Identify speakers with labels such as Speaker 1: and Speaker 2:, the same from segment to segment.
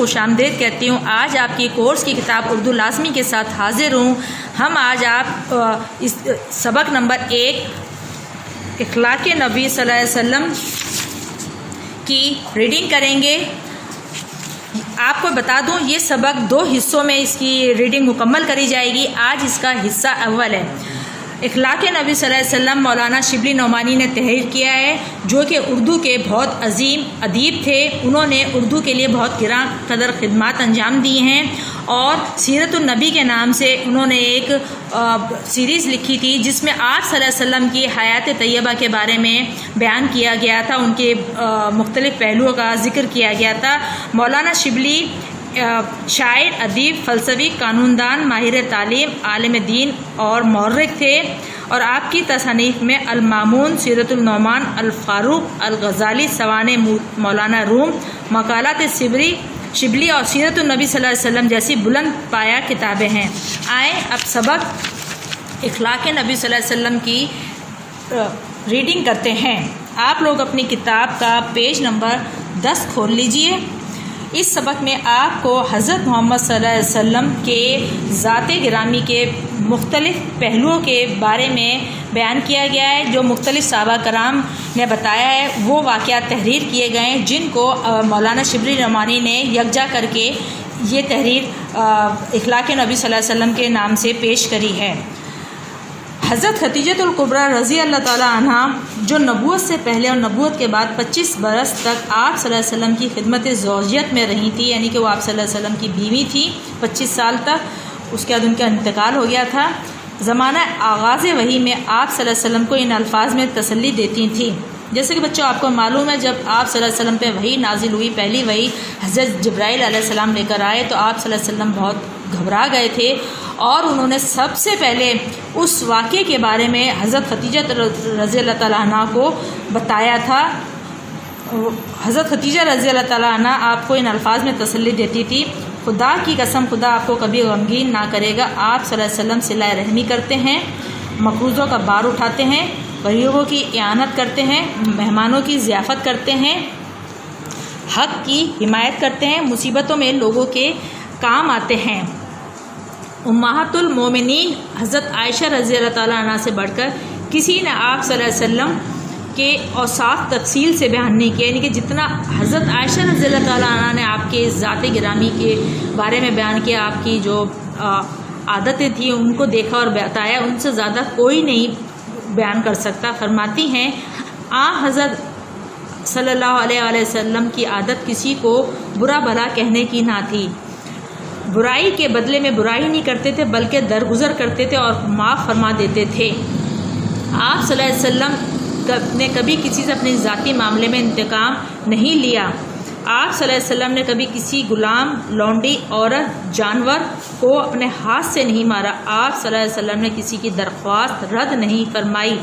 Speaker 1: خوش آمدید کہتی ہوں۔ آج آپ کی کورس کی کتاب اردو لازمی کے ساتھ حاضر ہوں۔ ہم آج آپ اس سبق نمبر 1 اخلاق نبی صلی اللہ علیہ وسلم کی ریڈنگ کریں گے۔ آپ کو بتا دوں یہ سبق 2 حصوں میں اس کی ریڈنگ مکمل کری جائے گی۔ آج اس کا حصہ اول ہے۔ اخلاق نبی صلی اللہ علیہ وسلم مولانا شبلی نعمانی نے تحریر کیا ہے، جو کہ اردو کے بہت عظیم ادیب تھے۔ انہوں نے اردو کے لیے بہت گراں قدر خدمات انجام دی ہیں، اور سیرت النبی کے نام سے انہوں نے ایک سیریز لکھی تھی جس میں آپ صلی اللہ علیہ وسلم کی حیات طیبہ کے بارے میں بیان کیا گیا تھا، ان کے مختلف پہلوؤں کا ذکر کیا گیا تھا۔ مولانا شبلی شاعر، ادیب، فلسفی، قانوندان، ماہر تعلیم، عالم دین اور مورخ تھے، اور آپ کی تصانیف میں المامون، سیرت النعمان، الفاروق، الغزالی، سوانح مولانا روم، مقالات شبلی اور سیرت النبی صلی اللہ علیہ وسلم جیسی بلند پایہ کتابیں ہیں۔ آئیں اب سبق اخلاق نبی صلی اللہ علیہ وسلم کی ریڈنگ کرتے ہیں۔ آپ لوگ اپنی کتاب کا پیج نمبر 10 کھول لیجئے۔ اس سبق میں آپ کو حضرت محمد صلی اللہ علیہ وسلم کے ذات گرامی کے مختلف پہلوؤں کے بارے میں بیان کیا گیا ہے، جو مختلف صحابہ کرام نے بتایا ہے۔ وہ واقعات تحریر کیے گئے ہیں جن کو مولانا شبلی نعمانی نے یکجا کر کے یہ تحریر اخلاق نبی صلی اللہ علیہ وسلم کے نام سے پیش کری ہے۔ حضرت خدیجہ الکبریٰ رضی اللہ تعالی عنہ، جو نبوت سے پہلے اور نبوت کے بعد 25 برس تک آپ صلی اللہ علیہ وسلم کی خدمت زوجیت میں رہی تھی، یعنی کہ وہ آپ صلی اللہ علیہ وسلم کی بیوی تھی 25 سال تک، اس کے بعد ان کا انتقال ہو گیا تھا۔ زمانہ آغاز وحی میں آپ صلی اللہ علیہ وسلم کو ان الفاظ میں تسلی دیتی تھیں، جیسے کہ بچوں آپ کو معلوم ہے جب آپ صلی اللہ علیہ وسلم پہ وحی نازل ہوئی، پہلی وحی حضرت جبرائیل علیہ السلام لے کر آئے، تو آپ صلی اللہ علیہ وسلم بہت گھبرا گئے تھے، اور انہوں نے سب سے پہلے اس واقعے کے بارے میں حضرت خدیجہ رضی اللہ تعالیٰ عنہ کو بتایا تھا۔ حضرت خدیجہ رضی اللہ تعالیٰ عنہ آپ کو ان الفاظ میں تسلی دیتی تھی، خدا کی قسم خدا آپ کو کبھی غمگین نہ کرے گا۔ آپ صلی اللہ علیہ وسلم صلہ رحمی کرتے ہیں، مقروضوں کا بار اٹھاتے ہیں، غریبوں کی اعانت کرتے ہیں، مہمانوں کی ضیافت کرتے ہیں، حق کی حمایت کرتے ہیں، مصیبتوں میں لوگوں کے کام آتے ہیں۔ امہات المومنین حضرت عائشہ رضی اللہ تعالیٰ عنہ سے بڑھ کر کسی نے آپ صلی اللہ علیہ وسلم کے اوصاف تفصیل سے بیان نہیں کیا، یعنی کہ جتنا حضرت عائشہ رضی اللہ تعالیٰ عنہ نے آپ کے ذات گرامی کے بارے میں بیان کیا، آپ کی جو عادتیں تھیں ان کو دیکھا اور بتایا، ان سے زیادہ کوئی نہیں بیان کر سکتا۔ فرماتی ہیں حضرت صلی اللہ علیہ وسلم کی عادت کسی کو برا بھلا کہنے کی نہ تھی، برائی کے بدلے میں برائی نہیں کرتے تھے بلکہ درگزر کرتے تھے اور معاف فرما دیتے تھے۔ آپ صلی اللہ علیہ وسلم نے کبھی کسی سے اپنے ذاتی معاملے میں انتقام نہیں لیا۔ آپ صلی اللہ علیہ وسلم نے کبھی کسی غلام، لونڈی، عورت، جانور کو اپنے ہاتھ سے نہیں مارا۔ آپ صلی اللہ علیہ وسلم نے کسی کی درخواست رد نہیں فرمائی۔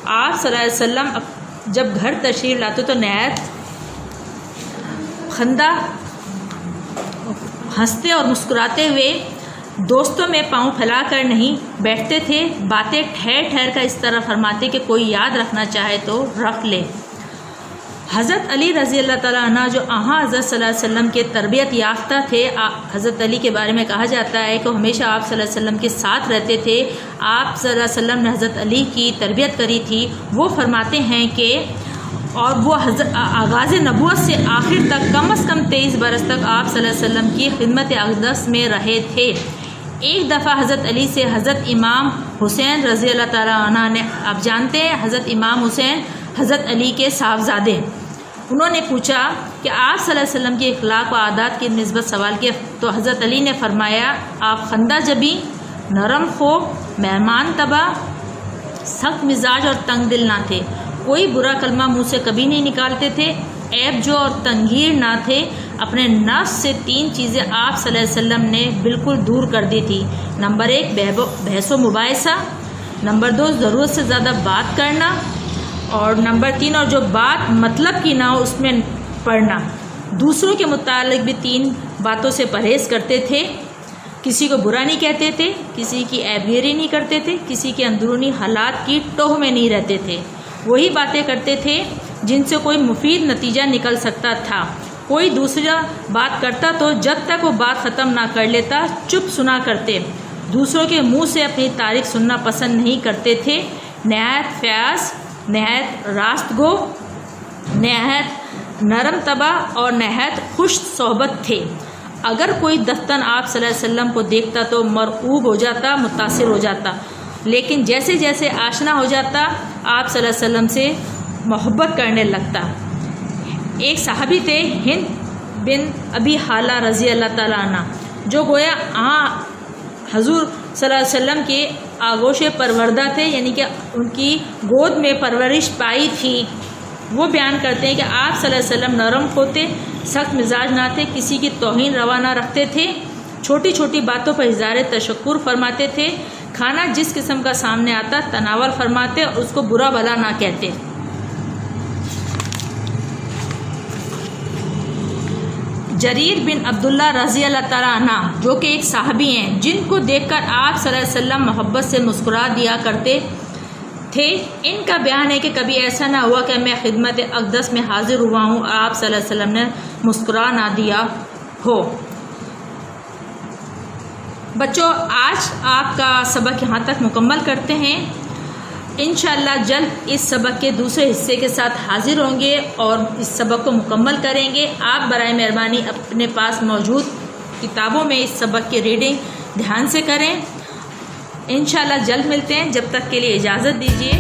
Speaker 1: آپ صلی اللہ علیہ وسلم جب گھر تشریف لاتے تو نہایت خندہ ہنستے اور مسکراتے ہوئے دوستوں میں پاؤں پھیلا کر نہیں بیٹھتے تھے، باتیں ٹھہر ٹھہر کر اس طرح فرماتے کہ کوئی یاد رکھنا چاہے تو رکھ لے۔ حضرت علی رضی اللہ تعالیٰ عنہ جو حضرت صلی اللہ علیہ وسلم کے تربیت یافتہ تھے، حضرت علی کے بارے میں کہا جاتا ہے کہ ہمیشہ آپ صلی اللہ علیہ وسلم کے ساتھ رہتے تھے، آپ صلی اللہ علیہ وسلم نے حضرت علی کی تربیت کری تھی۔ وہ فرماتے ہیں کہ اور وہ آغاز نبوت سے آخر تک کم از کم 23 برس تک آپ صلی اللہ علیہ وسلم کی خدمت اقدس میں رہے تھے۔ ایک دفعہ حضرت علی سے حضرت امام حسین رضی اللہ تعالیٰ عنہ نے، آپ جانتے ہیں حضرت امام حسین حضرت علی کے صاحبزادے، انہوں نے پوچھا کہ آپ صلی اللہ علیہ وسلم کے اخلاق و عادات کی نسبت سوال کیا، تو حضرت علی نے فرمایا آپ خندہ جبی، نرم خو، مہمان طبع، سخت مزاج اور تنگ دل نہ تھے، کوئی برا کلمہ منہ سے کبھی نہیں نکالتے تھے، عیب جو اور تنگیر نہ تھے۔ اپنے نفس سے 3 چیزیں آپ صلی اللہ علیہ وسلم نے بالکل دور کر دی تھی۔ نمبر 1 بحث و مباحثہ، نمبر 2 ضرورت سے زیادہ بات کرنا، اور نمبر 3 اور جو بات مطلب کی نہ ہو اس میں پڑھنا۔ دوسروں کے متعلق بھی 3 باتوں سے پرہیز کرتے تھے، کسی کو برا نہیں کہتے تھے، کسی کی عیب گیری نہیں کرتے تھے، کسی کے اندرونی حالات کی ٹوہ میں نہیں رہتے تھے، وہی باتیں کرتے تھے جن سے کوئی مفید نتیجہ نکل سکتا تھا، کوئی دوسرا بات کرتا تو جب تک وہ بات ختم نہ کر لیتا چپ سنا کرتے، دوسروں کے منہ سے اپنی تاریخ سننا پسند نہیں کرتے تھے، نہایت فیاض، نہایت راست گو، نہایت نرم طبع اور نہایت خوش صحبت تھے۔ اگر کوئی دفتن آپ صلی اللہ علیہ وسلم کو دیکھتا تو مرعوب ہو جاتا، متاثر ہو جاتا، لیکن جیسے جیسے آشنا ہو جاتا آپ صلی اللہ علیہ وسلم سے محبت کرنے لگتا۔ ایک صحابی تھے ہند بن ابی حالہ رضی اللہ تعالیٰ عنہ، جو گویا حضور صلی اللہ علیہ وسلم کے آغوش پروردہ تھے، یعنی کہ ان کی گود میں پرورش پائی تھی۔ وہ بیان کرتے ہیں کہ آپ صلی اللہ علیہ وسلم نرم ہوتے، سخت مزاج نہ تھے، کسی کی توہین روا نہ رکھتے تھے، چھوٹی چھوٹی باتوں پر اظہار تشکر فرماتے تھے، کھانا جس قسم کا سامنے آتا تناول فرماتے اور اس کو برا بھلا نہ کہتے۔ جریر بن عبداللہ رضی اللہ تعالیٰ عنہ جو کہ ایک صحابی ہیں، جن کو دیکھ کر آپ صلی اللہ علیہ وسلم محبت سے مسکرا دیا کرتے تھے، ان کا بیان ہے کہ کبھی ایسا نہ ہوا کہ میں خدمت اقدس میں حاضر ہوا ہوں اور آپ صلی اللہ علیہ وسلم نے مسکرا نہ دیا ہو۔ بچوں، آج آپ کا سبق یہاں تک مکمل کرتے ہیں۔ انشاءاللہ جلد اس سبق کے دوسرے حصے کے ساتھ حاضر ہوں گے اور اس سبق کو مکمل کریں گے۔ آپ برائے مہربانی اپنے پاس موجود کتابوں میں اس سبق کی ریڈنگ دھیان سے کریں۔ انشاءاللہ جلد ملتے ہیں، جب تک کے لیے اجازت دیجیے۔